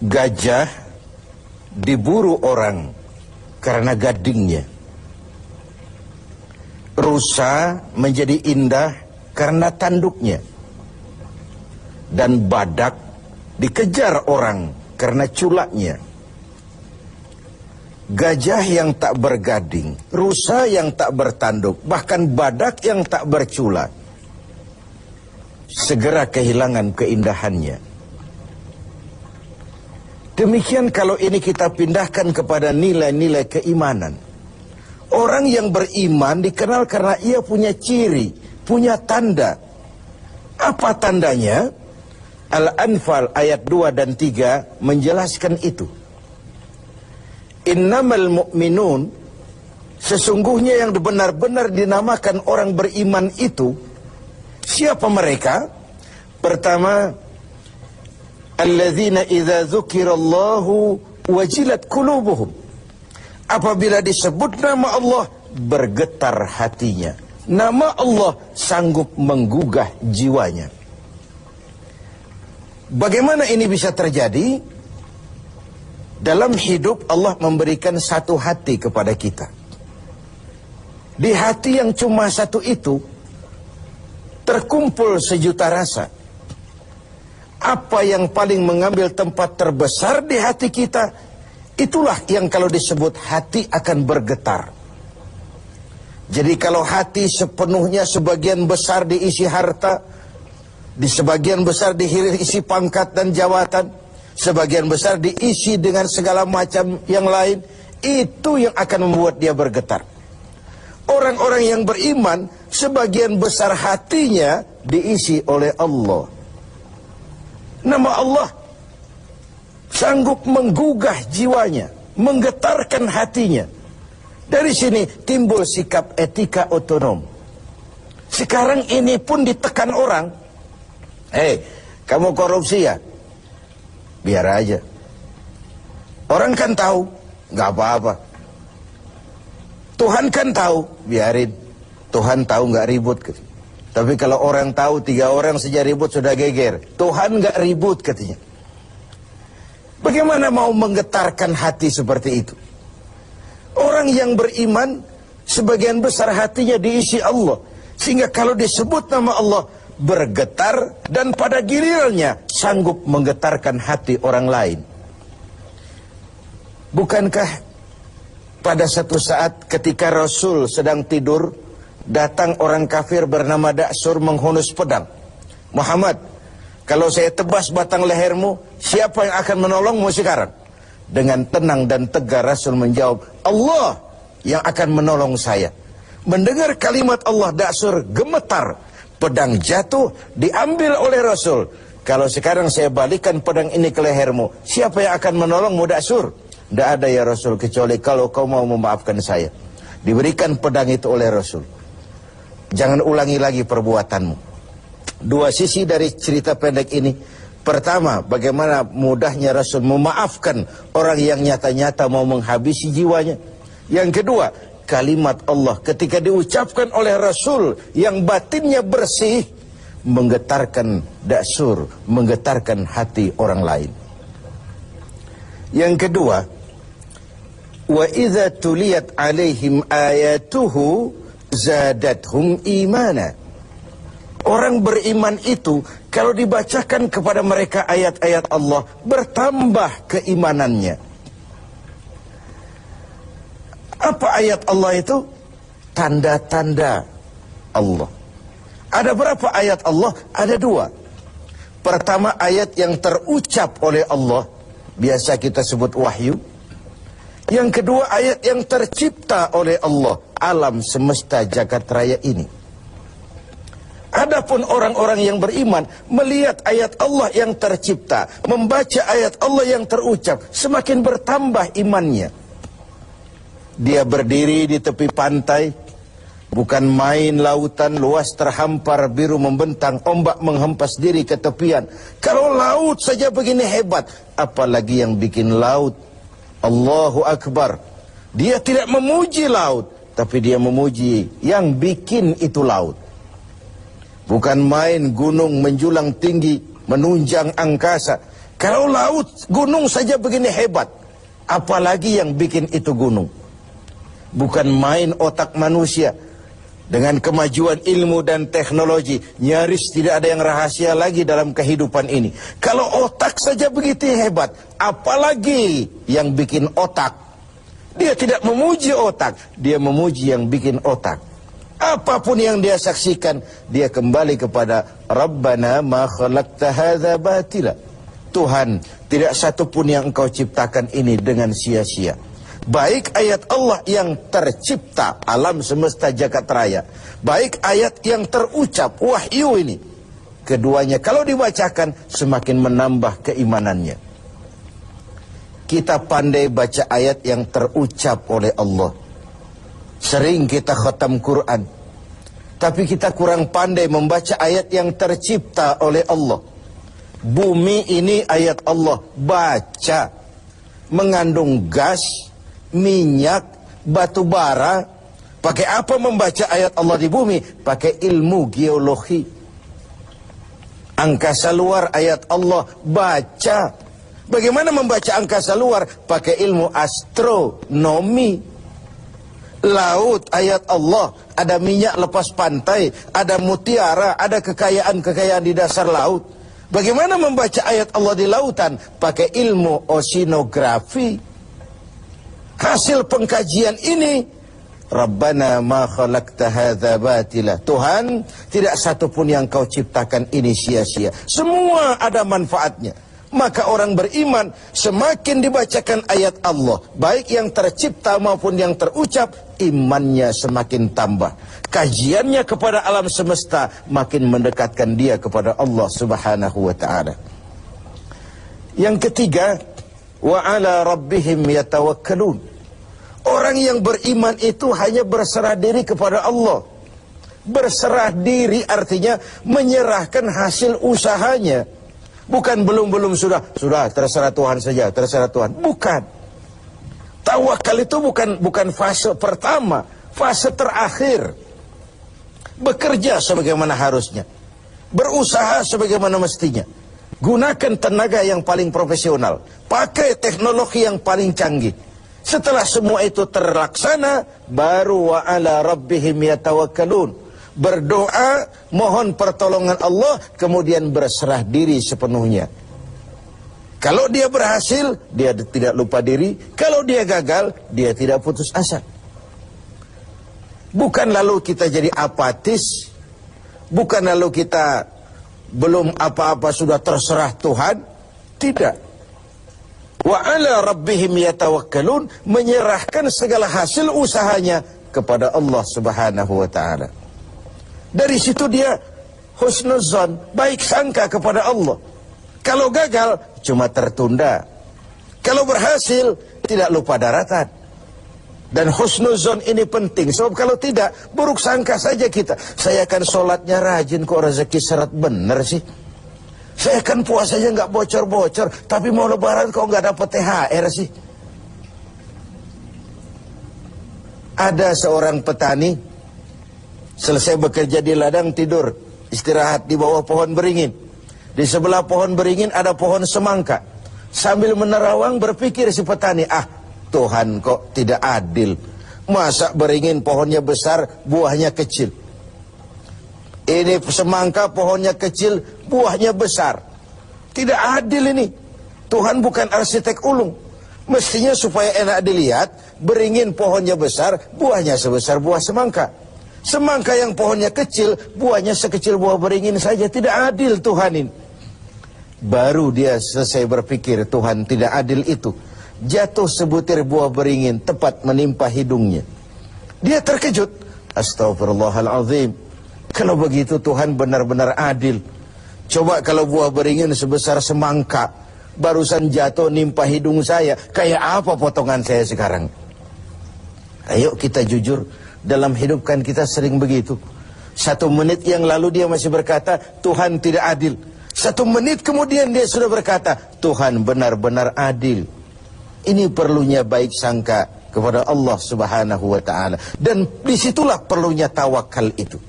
Gajah diburu orang karena gadingnya. Rusa menjadi indah karena tanduknya. Dan badak dikejar orang karena culaknya. Gajah yang tak bergading, rusa yang tak bertanduk, bahkan badak yang tak berculak, segera kehilangan keindahannya. Demikian kalau ini kita pindahkan kepada nilai-nilai keimanan. Orang yang beriman dikenal karena ia punya ciri, punya tanda. Apa tandanya? Al-Anfal ayat 2 dan 3 menjelaskan itu. Innamal mu'minun, sesungguhnya yang benar-benar dinamakan orang beriman itu, siapa mereka? Pertama, alladzina idza dzukirallahu wajilat qulubuhum. Apabila disebut nama Allah, bergetar hatinya. Nama Allah sanggup menggugah jiwanya. Bagaimana ini bisa terjadi? Dalam hidup Allah memberikan satu hati kepada kita. Di hati yang cuma satu itu terkumpul sejuta rasa. Apa yang paling mengambil tempat terbesar di hati kita, itulah yang kalau disebut hati akan bergetar. Jadi kalau hati sepenuhnya sebagian besar diisi harta, di sebagian besar diisi pangkat dan jawatan, sebagian besar diisi dengan segala macam yang lain, itu yang akan membuat dia bergetar. Orang-orang yang beriman, sebagian besar hatinya diisi oleh Allah. Nama Allah sanggup menggugah jiwanya, menggetarkan hatinya. Dari sini timbul sikap etika otonom. Sekarang ini pun ditekan orang. Kamu korupsi ya? Biar aja. Orang kan tahu, nggak apa-apa. Tuhan kan tahu, biarin. Tuhan tahu nggak ribut. Tapi kalau orang tahu 3 orang saja ribut sudah geger. Tuhan nggak ribut katanya. Bagaimana mau menggetarkan hati seperti itu? Orang yang beriman, sebagian besar hatinya diisi Allah. Sehingga kalau disebut nama Allah, bergetar dan pada gilirannya sanggup menggetarkan hati orang lain. Bukankah pada satu saat ketika Rasul sedang tidur, datang orang kafir bernama Da'sur menghunus pedang. Muhammad, kalau saya tebas batang lehermu, siapa yang akan menolongmu sekarang? Dengan tenang dan tegar Rasul menjawab, Allah yang akan menolong saya. Mendengar kalimat Allah, Da'sur gemetar. Pedang jatuh, diambil oleh Rasul. Kalau sekarang saya balikan pedang ini ke lehermu, siapa yang akan menolongmu, Da'sur? Tidak ada ya Rasul, kecuali kalau kau mau memaafkan saya. Diberikan pedang itu oleh Rasul. Jangan ulangi lagi perbuatanmu. 2 sisi dari cerita pendek ini. Pertama, bagaimana mudahnya Rasul memaafkan orang yang nyata-nyata mau menghabisi jiwanya. Yang kedua, kalimat Allah ketika diucapkan oleh Rasul yang batinnya bersih, menggetarkan Da'sur, menggetarkan hati orang lain. Yang kedua, wa idza tuliyat alaihim ayatuhu zadathum imana. Orang beriman itu kalau dibacakan kepada mereka ayat-ayat Allah, bertambah keimanannya. Apa ayat Allah itu? Tanda-tanda Allah. Ada berapa ayat Allah? Ada 2. Pertama, ayat yang terucap oleh Allah, biasa kita sebut wahyu. Yang kedua, ayat yang tercipta oleh Allah, alam semesta jagat raya ini. Adapun orang-orang yang beriman melihat ayat Allah yang tercipta, membaca ayat Allah yang terucap, semakin bertambah imannya. Dia berdiri di tepi pantai, bukan main lautan luas terhampar biru membentang, ombak menghempas diri ke tepian. Kalau laut saja begini hebat, apalagi yang bikin laut. Allahu Akbar. Dia tidak memuji laut, tapi dia memuji yang bikin itu laut. Bukan main gunung menjulang tinggi, menunjang angkasa. Kalau laut, gunung saja begini hebat, apalagi yang bikin itu gunung. Bukan main otak manusia. Dengan kemajuan ilmu dan teknologi, nyaris tidak ada yang rahasia lagi dalam kehidupan ini. Kalau otak saja begitu hebat, apalagi yang bikin otak. Dia tidak memuji otak, dia memuji yang bikin otak. Apapun yang dia saksikan, dia kembali kepada Rabbana ma khalaqta hadza batila. Tuhan, tidak satupun yang engkau ciptakan ini dengan sia-sia. Baik ayat Allah yang tercipta, alam semesta jagat raya, baik ayat yang terucap, wahyu ini. Keduanya kalau dibacakan semakin menambah keimanannya. Kita pandai baca ayat yang terucap oleh Allah. Sering kita khatam Quran, tapi kita kurang pandai membaca ayat yang tercipta oleh Allah. Bumi ini ayat Allah, baca. Mengandung gas, minyak, batu bara. Pakai apa membaca ayat Allah di bumi? Pakai ilmu geologi. Angkasa luar ayat Allah, baca. Bagaimana membaca angkasa luar? Pakai ilmu astronomi. Laut ayat Allah, ada minyak lepas pantai, ada mutiara, ada kekayaan-kekayaan di dasar laut. Bagaimana membaca ayat Allah di lautan? Pakai ilmu oceanografi. Hasil pengkajian ini, Rabbana ma khalaqta hadza batila. Tuhan, tidak satupun yang kau ciptakan ini sia-sia. Semua ada manfaatnya. Maka orang beriman, semakin dibacakan ayat Allah, baik yang tercipta maupun yang terucap, imannya semakin tambah. Kajiannya kepada alam semesta makin mendekatkan dia kepada Allah Subhanahu wa ta'ala. Yang ketiga, wa ala rabbihim yatawakkalun. Orang yang beriman itu hanya berserah diri kepada Allah. Berserah diri artinya menyerahkan hasil usahanya. Bukan belum sudah terserah Tuhan saja, terserah Tuhan. Bukan. Tawakal itu bukan fase pertama, fase terakhir. Bekerja sebagaimana harusnya. Berusaha sebagaimana mestinya. Gunakan tenaga yang paling profesional. Pakai teknologi yang paling canggih. Setelah semua itu terlaksana, baru wa ala rabbihim yatawakkalun. Berdoa, mohon pertolongan Allah, kemudian berserah diri sepenuhnya. Kalau dia berhasil, dia tidak lupa diri. Kalau dia gagal, dia tidak putus asa. Bukan lalu kita jadi apatis. Bukan lalu kita belum apa-apa sudah terserah Tuhan. Tidak. Wa ala rabbihim yatawakkalun, menyerahkan segala hasil usahanya kepada Allah Subhanahu wa ta'ala. Dari situ dia husnuzon, baik sangka kepada Allah. Kalau gagal, cuma tertunda. Kalau berhasil, tidak lupa daratan. Dan husnuzon ini penting, sebab kalau tidak, buruk sangka saja kita. Saya akan sholatnya rajin, kok rezeki seret bener sih. Saya akan puasanya nggak bocor-bocor, tapi mau lebaran kok nggak dapat THR sih. Ada seorang petani, selesai bekerja di ladang, tidur, istirahat di bawah pohon beringin. Di sebelah pohon beringin ada pohon semangka. Sambil menerawang berpikir si petani, Tuhan kok tidak adil. Masa beringin pohonnya besar, buahnya kecil. Ini semangka pohonnya kecil, buahnya besar. Tidak adil ini. Tuhan bukan arsitek ulung. Mestinya supaya enak dilihat, beringin pohonnya besar, buahnya sebesar buah semangka. Semangka yang pohonnya kecil, buahnya sekecil buah beringin saja. Tidak adil Tuhan ini. Baru dia selesai berpikir Tuhan tidak adil itu, jatuh sebutir buah beringin tepat menimpa hidungnya. Dia terkejut. Astagfirullahaladzim. Kalau begitu Tuhan benar-benar adil. Coba kalau buah beringin sebesar semangka barusan jatuh nimpa hidung saya, kayak apa potongan saya sekarang? Ayo kita jujur. Dalam hidup kan kita sering begitu. 1 menit yang lalu dia masih berkata Tuhan tidak adil. 1 menit kemudian dia sudah berkata Tuhan benar-benar adil. Ini perlunya baik sangka kepada Allah Subhanahu wa ta'ala. Dan disitulah perlunya tawakal itu.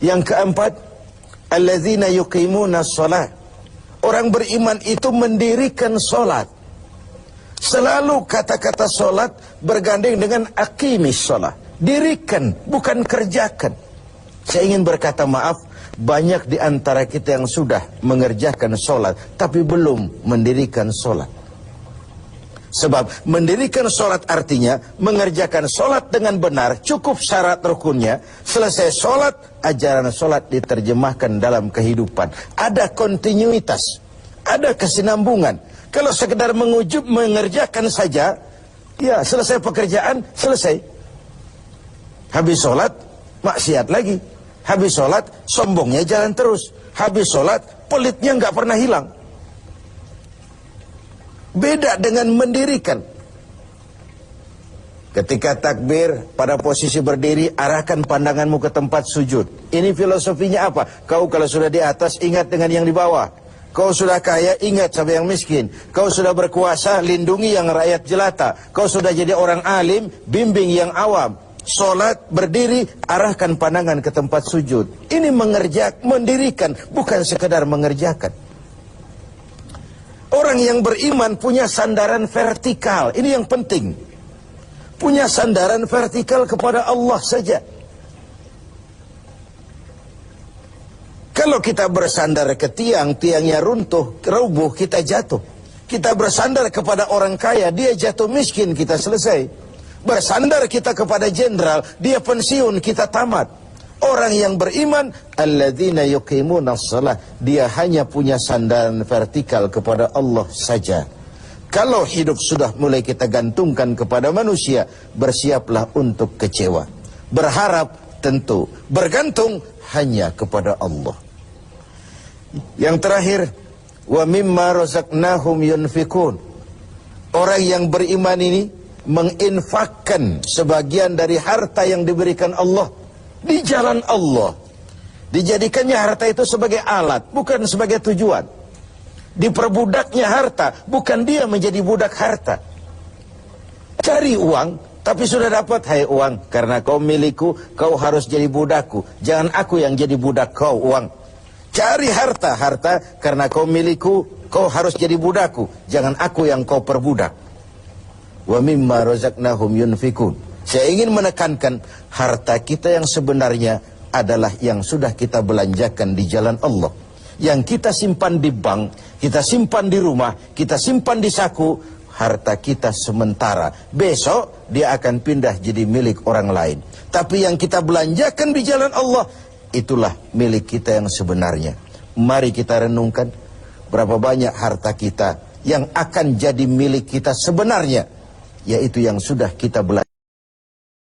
Yang keempat, alladzina yuqimuna shalah. Orang beriman itu mendirikan sholat. Selalu kata-kata sholat bergandeng dengan aqimis sholat. Dirikan, bukan kerjakan. Saya ingin berkata maaf, banyak di antara kita yang sudah mengerjakan sholat, tapi belum mendirikan sholat. Sebab mendirikan sholat artinya mengerjakan sholat dengan benar, cukup syarat rukunnya. Selesai sholat, ajaran sholat diterjemahkan dalam kehidupan. Ada kontinuitas, ada kesinambungan. Kalau sekedar mengerjakan saja, ya selesai pekerjaan, selesai. Habis sholat, maksiat lagi. Habis sholat, sombongnya jalan terus. Habis sholat, pelitnya nggak pernah hilang. Beda dengan mendirikan. Ketika takbir, pada posisi berdiri, arahkan pandanganmu ke tempat sujud. Ini filosofinya apa? Kau kalau sudah di atas, ingat dengan yang di bawah. Kau sudah kaya, ingat sama yang miskin. Kau sudah berkuasa, lindungi yang rakyat jelata. Kau sudah jadi orang alim, bimbing yang awam. Solat, berdiri, arahkan pandangan ke tempat sujud. Ini mendirikan, bukan sekedar mengerjakan. Orang yang beriman punya sandaran vertikal. Ini yang penting. Punya sandaran vertikal kepada Allah saja. Kalau kita bersandar ke tiang, tiangnya runtuh, rubuh, kita jatuh. Kita bersandar kepada orang kaya, dia jatuh miskin, kita selesai. Bersandar kita kepada jenderal, dia pensiun, kita tamat. Orang yang beriman, alladzina yuqimunas shalah, dia hanya punya sandaran vertikal kepada Allah saja. Kalau hidup sudah mulai kita gantungkan kepada manusia, bersiaplah untuk kecewa. Berharap tentu, bergantung hanya kepada Allah. Yang terakhir, wa mimma razaqnahum yunfikun. Orang yang beriman ini menginfakkan sebagian dari harta yang diberikan Allah di jalan Allah. Dijadikannya harta itu sebagai alat, bukan sebagai tujuan. Diperbudaknya harta, bukan dia menjadi budak harta. Cari uang, tapi sudah dapat, hai uang, karena kau milikku, kau harus jadi budakku. Jangan aku yang jadi budak kau, uang. Cari harta, karena kau milikku, kau harus jadi budakku. Jangan aku yang kau perbudak. Wa mimma razaqnahum yunfikun. Saya ingin menekankan, harta kita yang sebenarnya adalah yang sudah kita belanjakan di jalan Allah. Yang kita simpan di bank, kita simpan di rumah, kita simpan di saku, harta kita sementara. Besok dia akan pindah jadi milik orang lain. Tapi yang kita belanjakan di jalan Allah, itulah milik kita yang sebenarnya. Mari kita renungkan, berapa banyak harta kita yang akan jadi milik kita sebenarnya, yaitu yang sudah kita belanjakan.